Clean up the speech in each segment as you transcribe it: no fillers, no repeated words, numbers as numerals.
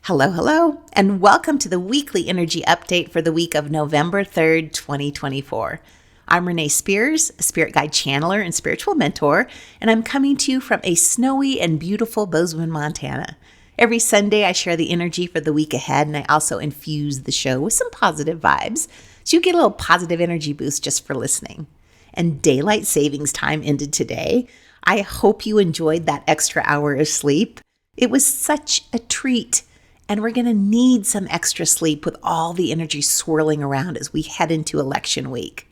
Hello, and welcome to the weekly energy update for the week of November 3rd, 2024. I'm Renee Spears, a spirit guide channeler and spiritual mentor, and I'm coming to you from a snowy and beautiful Bozeman, Montana. Every Sunday, I share the energy for the week ahead, and I also infuse the show with some positive vibes, so you get a little positive energy boost just for listening. And daylight savings time ended today. I hope you enjoyed that extra hour of sleep. It was such a treat. And we're going to need some extra sleep with all the energy swirling around as we head into election week.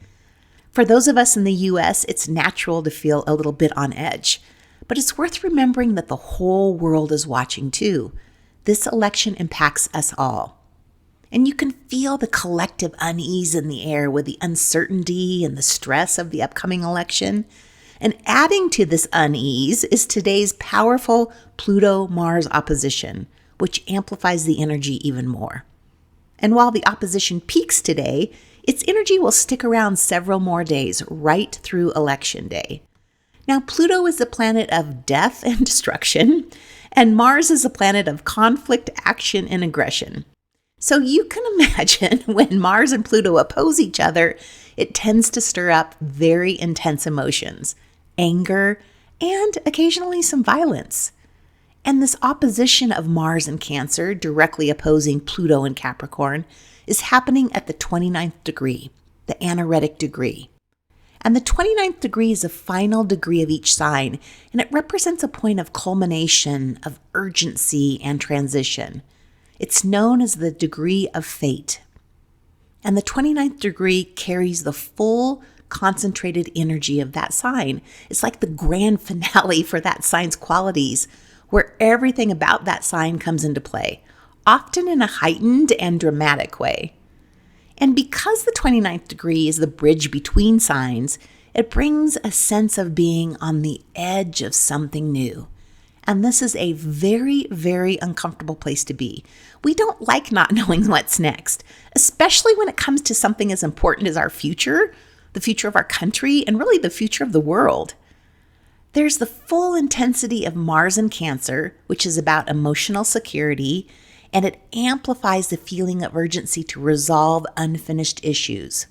For those of us in the U.S., it's natural to feel a little bit on edge. But it's worth remembering that the whole world is watching too. This election impacts us all. And you can feel the collective unease in the air with the uncertainty and the stress of the upcoming election. And adding to this unease is today's powerful Pluto-Mars opposition, which amplifies the energy even more. And while the opposition peaks today, its energy will stick around several more days, right through Election Day. Now, Pluto is the planet of death and destruction, and Mars is a planet of conflict, action, and aggression. So you can imagine when Mars and Pluto oppose each other, it tends to stir up very intense emotions, anger, and occasionally some violence. And this opposition of Mars and Cancer, directly opposing Pluto and Capricorn, is happening at the 29th degree, the anaretic degree. And the 29th degree is the final degree of each sign, and it represents a point of culmination, of urgency, and transition. It's known as the degree of fate. And the 29th degree carries the full concentrated energy of that sign. It's like the grand finale for that sign's qualities, where everything about that sign comes into play, often in a heightened and dramatic way. And because the 29th degree is the bridge between signs, it brings a sense of being on the edge of something new. And this is a very, very uncomfortable place to be. We don't like not knowing what's next, especially when it comes to something as important as our future, the future of our country, and really the future of the world. There's the full intensity of Mars and Cancer, which is about emotional security, and it amplifies the feeling of urgency to resolve unfinished issues.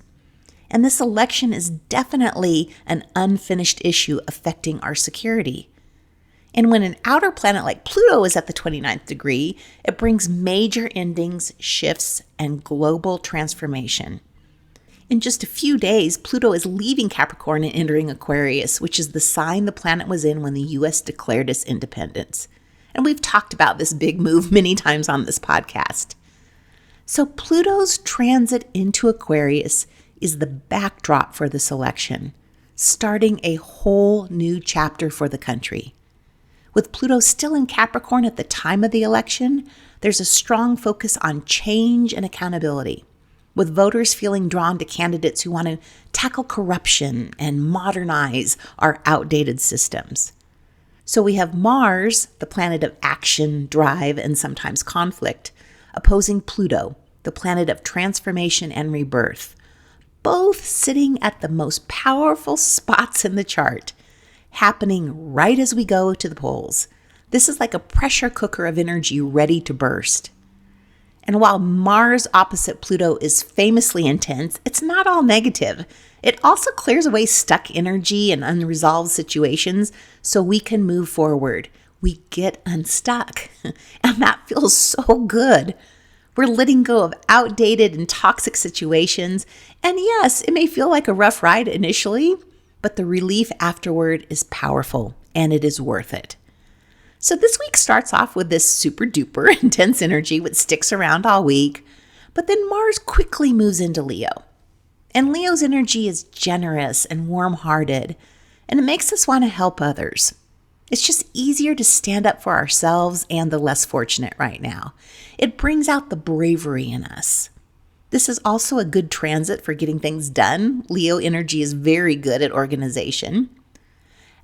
And this election is definitely an unfinished issue affecting our security. And when an outer planet like Pluto is at the 29th degree, it brings major endings, shifts, and global transformation. In just a few days, Pluto is leaving Capricorn and entering Aquarius, which is the sign the planet was in when the U.S. declared its independence. And we've talked about this big move many times on this podcast. So Pluto's transit into Aquarius is the backdrop for this election, starting a whole new chapter for the country. With Pluto still in Capricorn at the time of the election, there's a strong focus on change and accountability, with voters feeling drawn to candidates who want to tackle corruption and modernize our outdated systems. So we have Mars, the planet of action, drive, and sometimes conflict, opposing Pluto, the planet of transformation and rebirth, both sitting at the most powerful spots in the chart, happening right as we go to the polls. This is like a pressure cooker of energy ready to burst. And while Mars opposite Pluto is famously intense, it's not all negative. It also clears away stuck energy and unresolved situations so we can move forward. We get unstuck. And that feels so good. We're letting go of outdated and toxic situations. And yes, it may feel like a rough ride initially, but the relief afterward is powerful and it is worth it. So this week starts off with this super duper intense energy which sticks around all week, but then Mars quickly moves into Leo. And Leo's energy is generous and warm-hearted, and it makes us want to help others. It's just easier to stand up for ourselves and the less fortunate right now. It brings out the bravery in us. This is also a good transit for getting things done. Leo energy is very good at organization.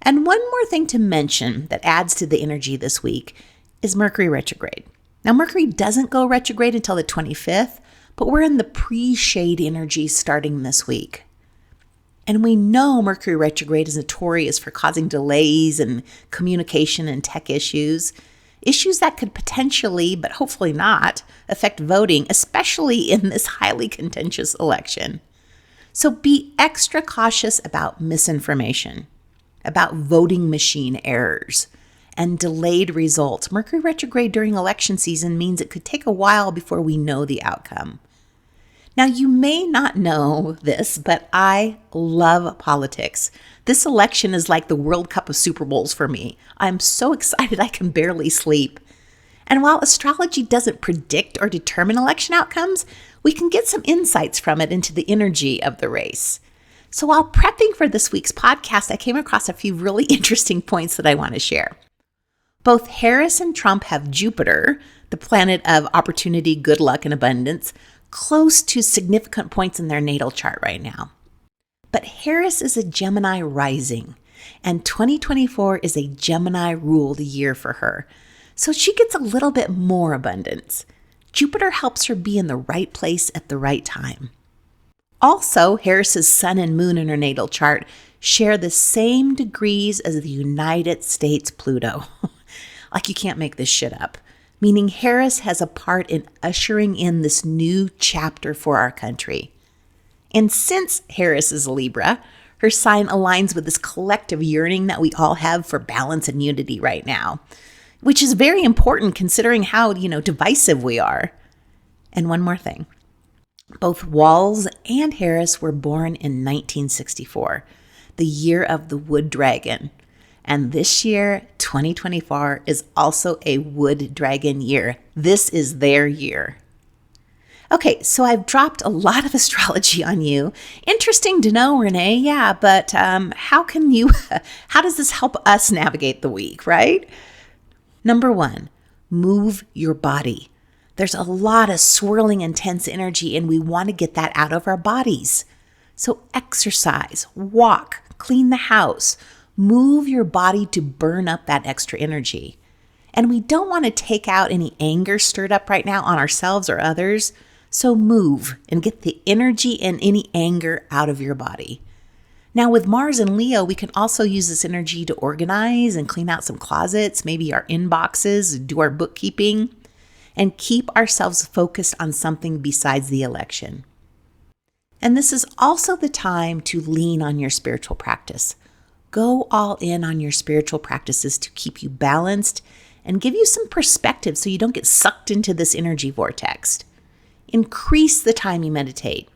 And one more thing to mention that adds to the energy this week is Mercury retrograde. Now, Mercury doesn't go retrograde until the 25th, but we're in the pre-shade energy starting this week. And we know Mercury retrograde is notorious for causing delays in communication and tech issues. issues that could potentially, but hopefully not, affect voting, especially in this highly contentious election. So be extra cautious about misinformation, about voting machine errors, and delayed results. Mercury retrograde during election season means it could take a while before we know the outcome. Now, you may not know this, but I love politics. This election is like the World Cup of Super Bowls for me. I'm so excited I can barely sleep. And while astrology doesn't predict or determine election outcomes, we can get some insights from it into the energy of the race. So while prepping for this week's podcast, I came across a few really interesting points that I want to share. Both Harris and Trump have Jupiter, the planet of opportunity, good luck, and abundance, close to significant points in their natal chart right now. But Harris is a Gemini rising, and 2024 is a Gemini-ruled year for her. So she gets a little bit more abundance. Jupiter helps her be in the right place at the right time. Also, Harris's sun and moon in her natal chart share the same degrees as the United States Pluto. Like, you can't make this shit up. Meaning Harris has a part in ushering in this new chapter for our country. And since Harris is a Libra, her sign aligns with this collective yearning that we all have for balance and unity right now, which is very important considering how, divisive we are. And one more thing. Both Walls and Harris were born in 1964, the year of the wood dragon. And this year, 2024, is also a wood dragon year. This is their year. Okay, so I've dropped a lot of astrology on you. Interesting to know, Renee. Yeah, but how does this help us navigate the week, right? Number 1, move your body. There's a lot of swirling, intense energy, and we want to get that out of our bodies. So exercise, walk, clean the house, move your body to burn up that extra energy. And we don't want to take out any anger stirred up right now on ourselves or others. So move and get the energy and any anger out of your body. Now with Mars and Leo, we can also use this energy to organize and clean out some closets, maybe our inboxes, do our bookkeeping, and keep ourselves focused on something besides the election. And this is also the time to lean on your spiritual practice. Go all in on your spiritual practices to keep you balanced and give you some perspective so you don't get sucked into this energy vortex. Increase the time you meditate.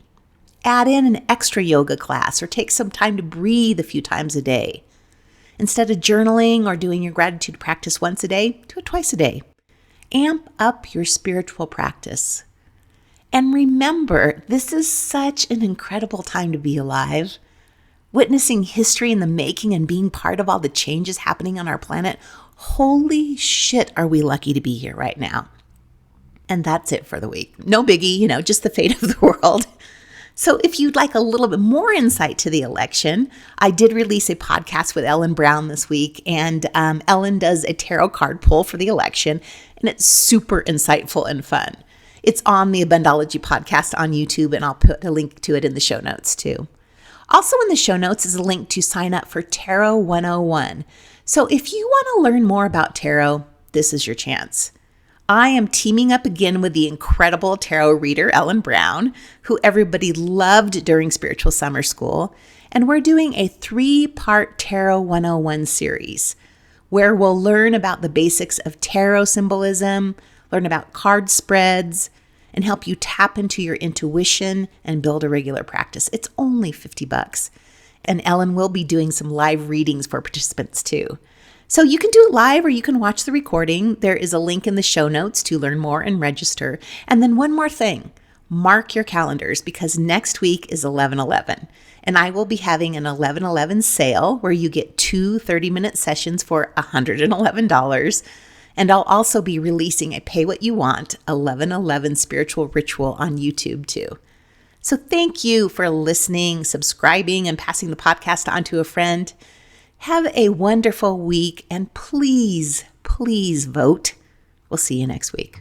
Add in an extra yoga class or take some time to breathe a few times a day. Instead of journaling or doing your gratitude practice once a day, do it twice a day. Amp up your spiritual practice. And remember, this is such an incredible time to be alive. Witnessing history in the making and being part of all the changes happening on our planet. Holy shit, are we lucky to be here right now. And that's it for the week. No biggie, just the fate of the world. So if you'd like a little bit more insight to the election, I did release a podcast with Ellen Brown this week, and Ellen does a tarot card pull for the election, and it's super insightful and fun. It's on the Astrology Podcast on YouTube, and I'll put a link to it in the show notes too. Also in the show notes is a link to sign up for Tarot 101. So if you want to learn more about tarot, this is your chance. I am teaming up again with the incredible tarot reader, Ellen Brown, who everybody loved during Spiritual Summer School. And we're doing a 3-part Tarot 101 series where we'll learn about the basics of tarot symbolism, learn about card spreads, and help you tap into your intuition and build a regular practice. It's only $50. And Ellen will be doing some live readings for participants too. So you can do it live or you can watch the recording. There is a link in the show notes to learn more and register. And then one more thing, mark your calendars because next week is 11/11. And I will be having an 11/11 sale where you get 2 30-minute sessions for $111. And I'll also be releasing a Pay What You Want 11/11 spiritual ritual on YouTube too. So thank you for listening, subscribing, and passing the podcast on to a friend. Have a wonderful week, and please, please vote. We'll see you next week.